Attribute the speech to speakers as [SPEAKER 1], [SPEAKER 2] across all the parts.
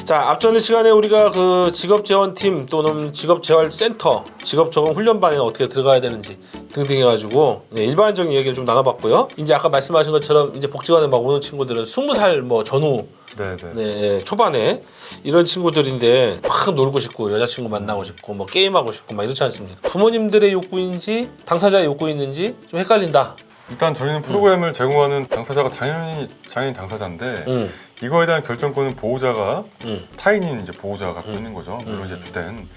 [SPEAKER 1] 자, 앞전 시간에 우리가 그 직업재원팀 또는 직업재활센터, 직업적응훈련반에 어떻게 들어가야 되는지 등등 해가지고 일반적인 얘기를 좀 나눠봤고요. 이제 아까 말씀하신 것처럼 이제 복지관에 막 오는 친구들은 20살 뭐 전후 초반에 이런 친구들인데 막 놀고 싶고 여자친구 만나고 싶고 뭐 게임하고 싶고 막 이렇지 않습니까? 부모님들의 욕구인지 당사자의 욕구인지 좀 헷갈린다.
[SPEAKER 2] 일단 저희는 프로그램을 제공하는 당사자가 당연히 당사자인데 이거에 대한 결정권은 보호자가 타인인 이제 보호자가 갖고 있는 거죠. 물론 이제 주된.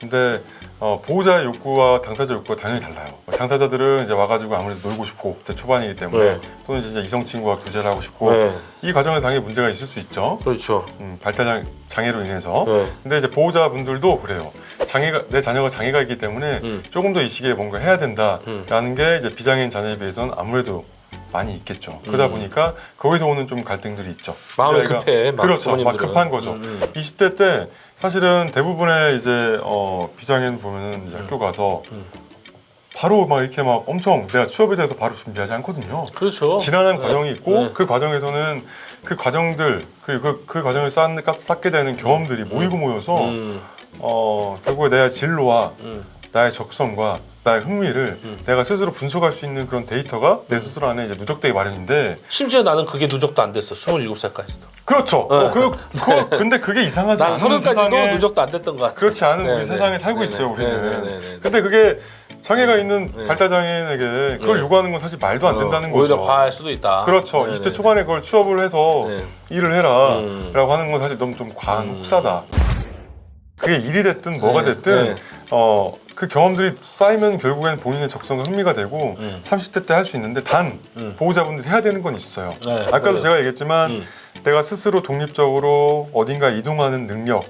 [SPEAKER 2] 근데 보호자의 욕구와 당사자 욕구가 당연히 달라요. 당사자들은 이제 와가지고 아무래도 놀고 싶고 초반이기 때문에 또는 이제 이성 친구와 교제를 하고 싶고 이 과정에 당연히 문제가 있을 수 있죠.
[SPEAKER 1] 그렇죠.
[SPEAKER 2] 발달 장애로 인해서. 근데 이제 보호자분들도 그래요. 내 자녀가 장애가 있기 때문에 조금 더 이 시기에 뭔가 해야 된다라는 게 이제 비장애인 자녀에 비해서는 아무래도 많이 있겠죠. 그러다 보니까 거기서 오는 좀 갈등들이 있죠.
[SPEAKER 1] 마음이 급해.
[SPEAKER 2] 그렇죠. 막 급한 거죠. 20대 때 사실은 대부분의 이제 비장애인 보면은 이제 학교 가서 바로 막 이렇게 막 엄청 내가 취업에 대해서 바로 준비하지 않거든요.
[SPEAKER 1] 그렇죠.
[SPEAKER 2] 지난한 과정이 있고 그 과정에서는 그 과정들 그리고 그 과정을 쌓게 되는 경험들이 모이고 모여서 결국에 내 진로와 나의 적성과 나의 흥미를 내가 스스로 분석할 수 있는 그런 데이터가 내 스스로 안에 이제 누적되기 마련인데
[SPEAKER 1] 심지어 나는 그게 누적도 안 됐어. 27살까지도.
[SPEAKER 2] 그렇죠. 근데 그게 이상하지
[SPEAKER 1] 난
[SPEAKER 2] 않은
[SPEAKER 1] 30까지도
[SPEAKER 2] 세상에
[SPEAKER 1] 누적도 안 됐던 것 같아.
[SPEAKER 2] 그렇지 않은 우리 세상에 살고 있어요. 우리는. 근데 그게 장애가 있는 발달장애인에게 그걸 요구하는 건 사실 말도 안 된다는 거죠.
[SPEAKER 1] 오히려 과할 수도 있다.
[SPEAKER 2] 그렇죠. 20대 초반에 그걸 취업을 해서 일을 해라 라고 하는 건 사실 너무 좀 과한 혹사다. 그게 일이 됐든 뭐가 됐든 그 경험들이 쌓이면 결국엔 본인의 적성과 흥미가 되고 30대 때 할 수 있는데 단 보호자분들이 해야 되는 건 있어요. 아까도 제가 얘기했지만 내가 스스로 독립적으로 어딘가 이동하는 능력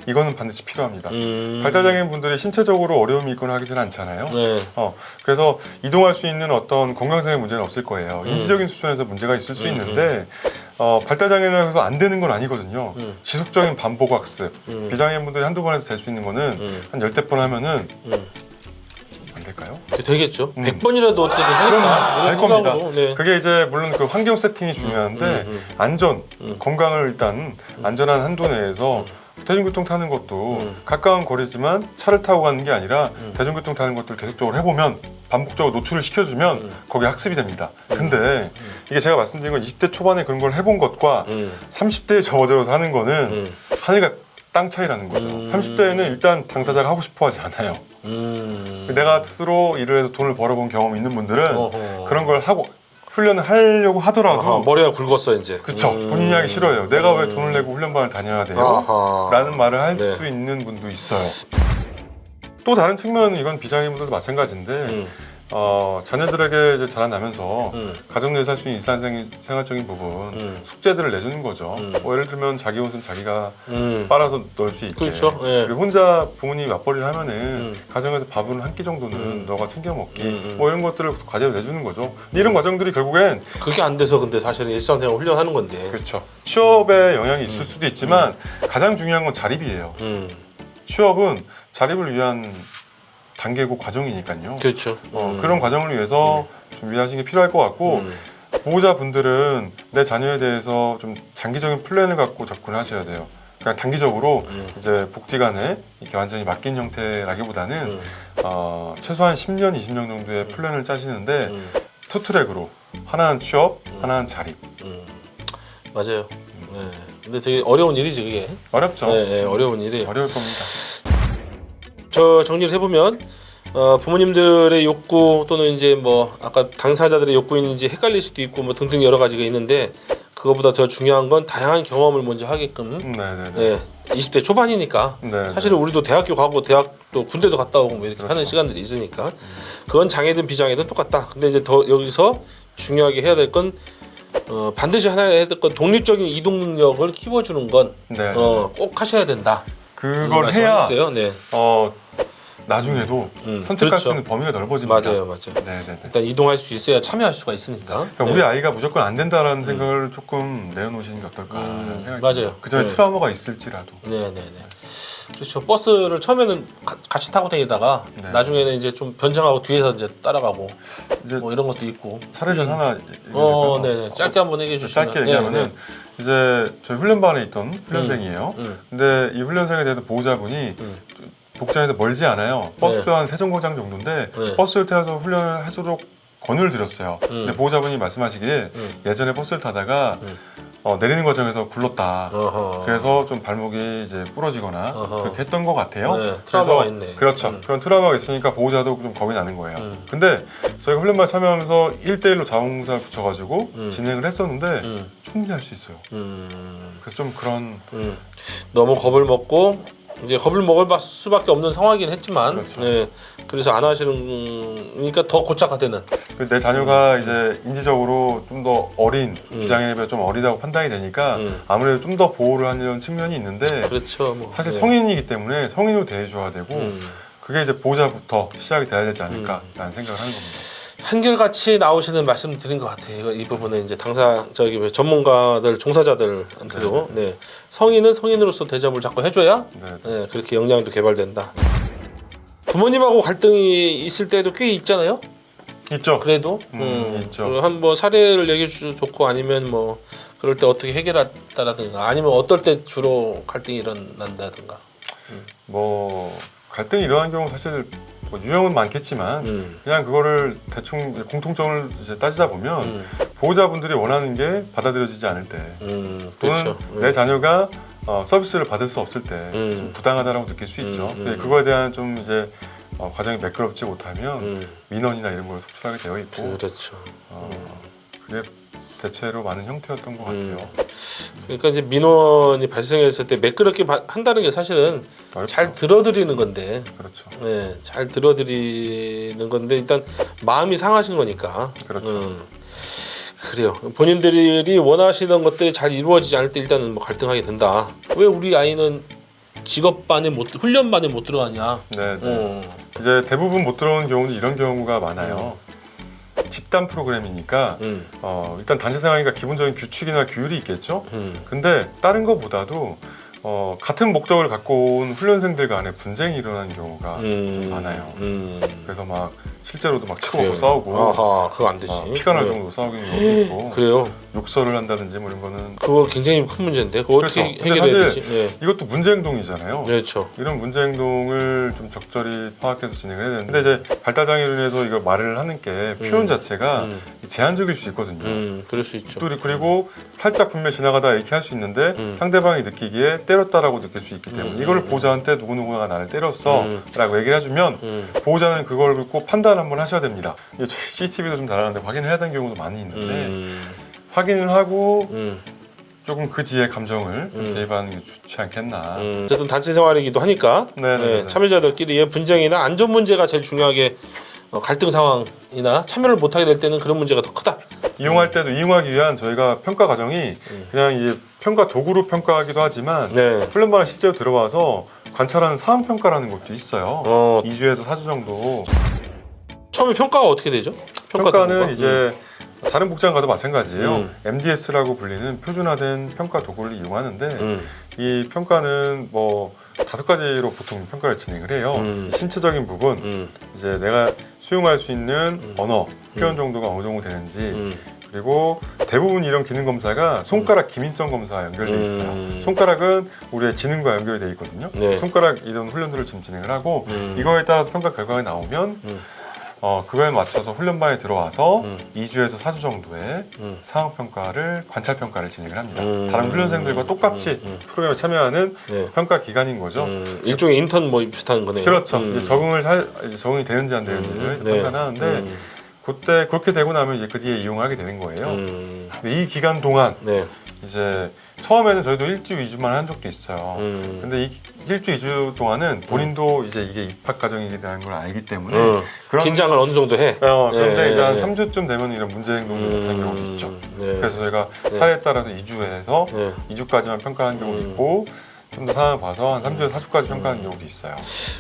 [SPEAKER 2] 이거는 반드시 필요합니다. 발달장애인 분들이 신체적으로 어려움이 있거나 하지는 않잖아요. 그래서 이동할 수 있는 어떤 건강상의 문제는 없을 거예요. 인지적인 수준에서 문제가 있을 수 있는데 발달장애인이라고 해서 안 되는 건 아니거든요. 지속적인 반복 학습. 비장애인 분들이 한두 번에서 될 수 있는 거는 한 10대 번 하면은 안 될까요?
[SPEAKER 1] 되겠죠. 100번이라도 어떻게든 하니까.
[SPEAKER 2] 될 겁니다. 그게 이제 물론 그 환경 세팅이 중요한데 안전, 건강을 일단 안전한 한도 내에서 대중교통 타는 것도 가까운 거리지만 차를 타고 가는 게 아니라 대중교통 타는 것들을 계속적으로 해보면 반복적으로 노출을 시켜주면 거기에 학습이 됩니다. 근데 이게 제가 말씀드린 건 20대 초반에 그런 걸 해본 것과 30대에 접어들어서 하는 거는 하늘과 땅 차이라는 거죠. 30대에는 일단 당사자가 하고 싶어 하지 않아요. 내가 스스로 일을 해서 돈을 벌어본 경험이 있는 분들은 그런 걸 하고 훈련을 하려고 하더라도
[SPEAKER 1] 머리가 굵었어 이제.
[SPEAKER 2] 그렇죠. 본인이 하기 싫어요. 내가 왜 돈을 내고 훈련반을 다녀야 돼요? 라는 말을 할 수 있는 분도 있어요. 또 다른 측면은 이건 비장애인분들도 마찬가지인데 자녀들에게 이제 자라나면서 가정 내에서 할 수 있는 일상생활적인 부분 숙제들을 내주는 거죠. 예를 들면 자기 옷은 자기가 빨아서 넣을 수 있게.
[SPEAKER 1] 그렇죠.
[SPEAKER 2] 그리고 혼자 부모님이 맞벌이를 하면은 가정에서 밥은 한 끼 정도는 너가 챙겨 먹기 뭐 이런 것들을 과제로 내주는 거죠. 이런 과정들이 결국엔
[SPEAKER 1] 그게 안 돼서 근데 사실은 일상생활 훈련하는 건데.
[SPEAKER 2] 그렇죠. 취업에 영향이 있을 수도 있지만 가장 중요한 건 자립이에요. 취업은 자립을 위한 단계고 과정이니까요.
[SPEAKER 1] 그렇죠.
[SPEAKER 2] 그런 과정을 위해서 준비하시는 게 필요할 것 같고 보호자분들은 내 자녀에 대해서 좀 장기적인 플랜을 갖고 접근하셔야 돼요. 그냥 단기적으로 이제 복지관에 이렇게 완전히 맡긴 형태라기보다는 최소한 10년, 20년 정도의 플랜을 짜시는데 투 트랙으로 하나는 취업, 하나는 자립.
[SPEAKER 1] 맞아요. 근데 되게 어려운 일이지 그게.
[SPEAKER 2] 어렵죠.
[SPEAKER 1] 어려운 일이에요.
[SPEAKER 2] 어려울 겁니다.
[SPEAKER 1] 저 정리를 해보면 부모님들의 욕구 또는 이제 뭐 아까 당사자들의 욕구인지 헷갈릴 수도 있고 뭐 등등 여러 가지가 있는데 그거보다 더 중요한 건 다양한 경험을 먼저 하게끔 20대 초반이니까 사실은 우리도 대학교 가고 대학도 군대도 갔다 오고 뭐 이렇게 하는 시간들이 있으니까 그건 장애든 비장애든 똑같다. 근데 이제 더 여기서 중요하게 해야 될 건 반드시 하나 해야 될 건 독립적인 이동 능력을 키워주는 건 꼭 하셔야 된다.
[SPEAKER 2] 그걸 해야
[SPEAKER 1] 네.
[SPEAKER 2] 나중에도 선택할 수 있는 범위가 넓어집니다.
[SPEAKER 1] 맞아요. 일단 이동할 수 있어야 참여할 수가 있으니까.
[SPEAKER 2] 그러니까 우리 아이가 무조건 안 된다라는 생각을 조금 내어놓으시는 게 어떨까 하는 생각이
[SPEAKER 1] 맞아요.
[SPEAKER 2] 그 전에 트라우마가 있을지라도.
[SPEAKER 1] 네네네. 그렇죠. 버스를 처음에는 같이 타고 다니다가
[SPEAKER 2] 네.
[SPEAKER 1] 나중에는 이제 좀 변장하고 뒤에서 이제 따라가고
[SPEAKER 2] 이제
[SPEAKER 1] 뭐 이런 것도 있고.
[SPEAKER 2] 사례를 하나 얘기할까요?
[SPEAKER 1] 네. 짧게 한번 얘기해 주시면.
[SPEAKER 2] 짧게 얘기하면은
[SPEAKER 1] 네.
[SPEAKER 2] 이제 저희 훈련반에 있던 훈련생이에요. 근데 이 훈련생에 대해서 보호자분이 복장에서 멀지 않아요. 버스 한 세 정거장 정도인데
[SPEAKER 1] 네.
[SPEAKER 2] 버스를 타서 훈련을 하도록 권유를 드렸어요. 근데 보호자분이 말씀하시기에 예전에 버스를 타다가 내리는 과정에서 굴렀다.
[SPEAKER 1] 어허.
[SPEAKER 2] 그래서 좀 발목이 이제 부러지거나
[SPEAKER 1] 어허.
[SPEAKER 2] 그렇게 했던 것 같아요.
[SPEAKER 1] 네, 트라우마가
[SPEAKER 2] 그래서
[SPEAKER 1] 있네.
[SPEAKER 2] 그렇죠. 그런 트라우마가 있으니까 보호자도 좀 겁이 나는 거예요. 근데 저희가 훈련반 참여하면서 1대1로 자원봉사를 붙여가지고 진행을 했었는데 충분히 할 수 있어요. 그래서 좀 그런
[SPEAKER 1] 너무 겁을 먹고 이제 겁을 먹을 수밖에 없는 상황이긴 했지만,
[SPEAKER 2] 그렇죠.
[SPEAKER 1] 네. 그래서 안 하시니까 더 고착화 되는.
[SPEAKER 2] 내 자녀가 이제 인지적으로 좀 더 어린 기장에 비해 좀 어리다고 판단이 되니까 아무래도 좀 더 보호를 하는 측면이 있는데
[SPEAKER 1] 그렇죠. 뭐.
[SPEAKER 2] 사실
[SPEAKER 1] 네.
[SPEAKER 2] 성인이기 때문에 성인으로 대해줘야 되고 그게 이제 보호자부터 시작이 돼야 되지 않을까라는 생각을 하는 겁니다.
[SPEAKER 1] 한결같이 나오시는 말씀 드린 것 같아요. 이 부분은 이제 전문가들, 종사자들한테도 네. 성인은 성인으로서 대접을 자꾸 해줘야 네, 그렇게 역량도 개발된다. 부모님하고 갈등이 있을 때도 꽤 있잖아요.
[SPEAKER 2] 있죠.
[SPEAKER 1] 그래도
[SPEAKER 2] 있죠.
[SPEAKER 1] 한번 사례를 얘기해 주셔도 좋고 아니면 뭐 그럴 때 어떻게 해결했다라든가 아니면 어떨 때 주로 갈등이 일어난다든가.
[SPEAKER 2] 뭐 갈등이 일어나는 경우 사실 뭐 유형은 많겠지만 그냥 그거를 대충 공통점을 이제 따지다 보면 보호자분들이 원하는 게 받아들여지지 않을 때 또는
[SPEAKER 1] 그렇죠.
[SPEAKER 2] 내 자녀가 서비스를 받을 수 없을 때 좀 부당하다라고 느낄 수 있죠. 근데 그거에 대한 좀 이제 과정이 매끄럽지 못하면 민원이나 이런 걸 속출하게 되어 있고
[SPEAKER 1] 그렇죠.
[SPEAKER 2] 그게 대체로 많은 형태였던 것 같아요.
[SPEAKER 1] 그러니까 이제 민원이 발생했을 때 매끄럽게 한다는 게 사실은
[SPEAKER 2] 어렵죠.
[SPEAKER 1] 잘 들어드리는 건데,
[SPEAKER 2] 그렇죠.
[SPEAKER 1] 네, 잘 들어드리는 건데 일단 마음이 상하신 거니까.
[SPEAKER 2] 그렇죠.
[SPEAKER 1] 그래요. 본인들이 원하시는 것들이 잘 이루어지지 않을 때 일단은 뭐 갈등하게 된다. 왜 우리 아이는 직업반에 훈련반에 못 들어가냐?
[SPEAKER 2] 네. 이제 대부분 못 들어오는 경우는 이런 경우가 많아요. 집단 프로그램이니까 일단 단체 생활이니까 기본적인 규칙이나 규율이 있겠죠. 근데 다른 것보다도 같은 목적을 갖고 온 훈련생들 간에 분쟁이 일어나는 경우가 좀 많아요. 그래서 막 실제로도 막 치고 먹고 싸우고
[SPEAKER 1] 아하, 그거 안 되지.
[SPEAKER 2] 피가 날 정도로 싸우는 경우도 있고
[SPEAKER 1] 그래요.
[SPEAKER 2] 욕설을 한다든지 뭐 이런 거는
[SPEAKER 1] 그거 굉장히 큰 문제인데 그거
[SPEAKER 2] 그렇죠.
[SPEAKER 1] 어떻게
[SPEAKER 2] 근데
[SPEAKER 1] 해결해야
[SPEAKER 2] 사실
[SPEAKER 1] 되지? 네.
[SPEAKER 2] 이것도 문제 행동이잖아요.
[SPEAKER 1] 그렇죠.
[SPEAKER 2] 이런 문제 행동을 좀 적절히 파악해서 진행을 해야 되는데 이제 발달장애로 인해서 이걸 말을 하는 게 표현 자체가 제한적일 수 있거든요.
[SPEAKER 1] 그럴 수 있죠.
[SPEAKER 2] 또 그리고 살짝 분명 지나가다 이렇게 할 수 있는데 상대방이 느끼기에 때렸다라고 느낄 수 있기 때문에 이걸 보호자한테 누구누구가 나를 때렸어 라고 얘기를 해주면 보호자는 그걸 꼭 판단 한번 하셔야 됩니다. CCTV도 좀 달았는데 확인을 해야 되는 경우도 많이 있는데 확인을 하고 조금 그 뒤에 감정을 좀 대입하는 게 좋지 않겠나.
[SPEAKER 1] 어쨌든 단체 생활이기도 하니까
[SPEAKER 2] 네네네.
[SPEAKER 1] 참여자들끼리의 분쟁이나 안전 문제가 제일 중요하게 갈등 상황이나 참여를 못하게 될 때는 그런 문제가 더 크다.
[SPEAKER 2] 이용할 때도 이용하기 위한 저희가 평가 과정이 그냥 이 평가 도구로 평가하기도 하지만
[SPEAKER 1] 네.
[SPEAKER 2] 훈련반에 실제로 들어와서 관찰하는 상황 평가라는 것도 있어요. 2주에서 4주 정도.
[SPEAKER 1] 처음에 평가가 어떻게 되죠?
[SPEAKER 2] 평가는
[SPEAKER 1] 도구가?
[SPEAKER 2] 이제 다른 복장 가도 마찬가지예요. MDS라고 불리는 표준화된 평가 도구를 이용하는데 이 평가는 뭐 5가지로 보통 평가를 진행을 해요. 신체적인 부분, 이제 내가 수용할 수 있는 언어, 표현 정도가 어느 정도 되는지, 그리고 대부분 이런 기능 검사가 손가락 기민성 검사와 연결돼 있어요. 손가락은 우리의 지능과 연결돼 있거든요.
[SPEAKER 1] 네.
[SPEAKER 2] 손가락 이런 훈련들을 지금 진행을 하고 이거에 따라서 평가 결과가 나오면 그거에 맞춰서 훈련반에 들어와서 2주에서 4주 정도의 상황 평가를 관찰 평가를 진행을 합니다. 다른 훈련생들과 똑같이 프로그램에 참여하는
[SPEAKER 1] 네.
[SPEAKER 2] 평가 기간인 거죠.
[SPEAKER 1] 일종의 인턴 뭐 비슷한 거네요.
[SPEAKER 2] 그렇죠. 이제 적응이 되는지 안 되는지를 판단하는데 그때 그렇게 되고 나면 이제 그 뒤에 이용하게 되는 거예요. 근데 이 기간 동안 이제 처음에는 저희도 1주, 2주만 한 적도 있어요. 근데 이 1주, 2주 동안은 본인도 이제 이게 입학 과정이라는 걸 알기 때문에 그런
[SPEAKER 1] 긴장을 어느 정도 해.
[SPEAKER 2] 그런데 이제 한 3주쯤 되면 이런 문제 행동들이 나타나는 경우도 있죠.
[SPEAKER 1] 네.
[SPEAKER 2] 그래서 저희가 사례에 따라서 2주에서 2주까지만 평가하는 경우도 있고 좀 더 상황을 봐서 한 3주에서 4주까지 평가하는 경우도 있어요.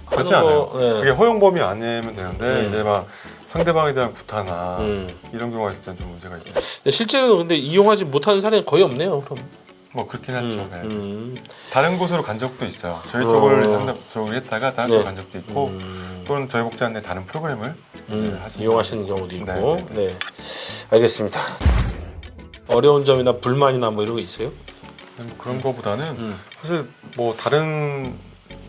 [SPEAKER 2] 그렇지 않아요. 그게 허용 범위 안내면 되는데 이제 막 상대방에 대한 구타나 이런 경우가 있을 때는 좀 문제가 있죠.
[SPEAKER 1] 실제로는 근데 이용하지 못하는 사례는 거의 없네요. 그럼
[SPEAKER 2] 뭐 그렇긴 했죠. 네. 다른 곳으로 간 적도 있어요. 저희 쪽을 상담 쪽을 했다가 다른
[SPEAKER 1] 네.
[SPEAKER 2] 쪽 간 적도 있고 또는 저희 복지 안내 다른 프로그램을
[SPEAKER 1] 이용하시는 경우도 있고.
[SPEAKER 2] 네,
[SPEAKER 1] 네. 알겠습니다. 어려운 점이나 불만이나 뭐 이런 거 있어요?
[SPEAKER 2] 뭐 그런 거보다는 사실 뭐 다른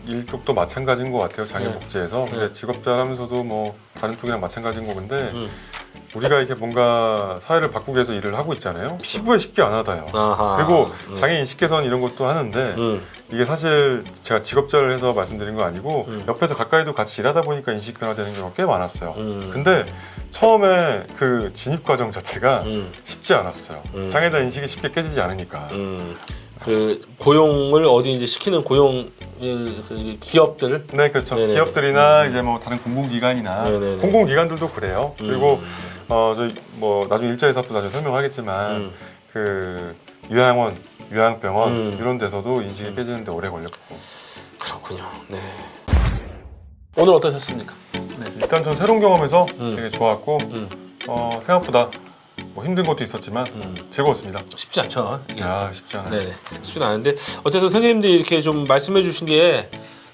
[SPEAKER 2] 일 쪽도 마찬가지인 것 같아요. 장애복지에서. 근데 직업자라면서도 뭐 다른 쪽이랑 마찬가지인 거 근데 우리가 이렇게 뭔가 사회를 바꾸기 위해서 일을 하고 있잖아요. 피부에 쉽게 안 와닿아요.
[SPEAKER 1] 아하.
[SPEAKER 2] 그리고 장애 인식 개선 이런 것도 하는데 이게 사실 제가 직업자를 해서 말씀드린 거 아니고 옆에서 가까이도 같이 일하다 보니까 인식 변화되는 경우가 꽤 많았어요. 근데 처음에 그 진입 과정 자체가 쉽지 않았어요. 장애에 대한 인식이 쉽게 깨지지 않으니까.
[SPEAKER 1] 그 고용을 어디 이제 시키는 고용 그 기업들.
[SPEAKER 2] 네, 그렇죠.
[SPEAKER 1] 네네네.
[SPEAKER 2] 기업들이나 이제 뭐 다른 공공기관이나
[SPEAKER 1] 네네네.
[SPEAKER 2] 공공기관들도 그래요. 그리고 저희 뭐 나중에 일자리 사업도 나중에 설명하겠지만 그 요양원, 요양병원 이런 데서도 인식이 깨지는데 오래 걸렸고.
[SPEAKER 1] 그렇군요. 네. 오늘 어떠셨습니까? 네.
[SPEAKER 2] 일단 전 새로운 경험에서 되게 좋았고 생각보다 뭐 힘든 것도 있었지만 즐거웠습니다.
[SPEAKER 1] 쉽지 않죠. 이게.
[SPEAKER 2] 쉽지 않아요.
[SPEAKER 1] 네네. 쉽지는 않은데 어쨌든 선생님들이 이렇게 좀 말씀해 주신 게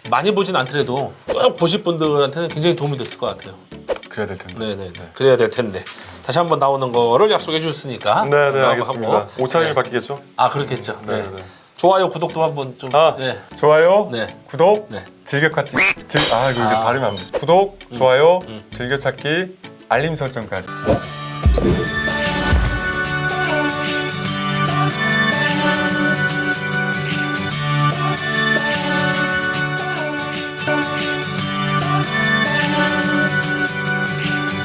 [SPEAKER 1] 많이 보진 않더라도 꼭 보실 분들한테는 굉장히 도움이 됐을 것 같아요.
[SPEAKER 2] 그래야 될 텐데.
[SPEAKER 1] 네네네. 그래야 될 텐데 다시 한번 나오는 거를 약속해 주셨으니까.
[SPEAKER 2] 네,
[SPEAKER 1] 한번
[SPEAKER 2] 알겠습니다.
[SPEAKER 1] 하고.
[SPEAKER 2] 옷차림이
[SPEAKER 1] 네.
[SPEAKER 2] 바뀌겠죠?
[SPEAKER 1] 아 그렇겠죠. 네.
[SPEAKER 2] 네.
[SPEAKER 1] 좋아요, 구독도 한번 좀. 네.
[SPEAKER 2] 좋아요,
[SPEAKER 1] 네.
[SPEAKER 2] 구독,
[SPEAKER 1] 네.
[SPEAKER 2] 즐겨찾기. 이거 이게 발음이 안 돼. 구독, 좋아요, 즐겨찾기, 알림 설정까지.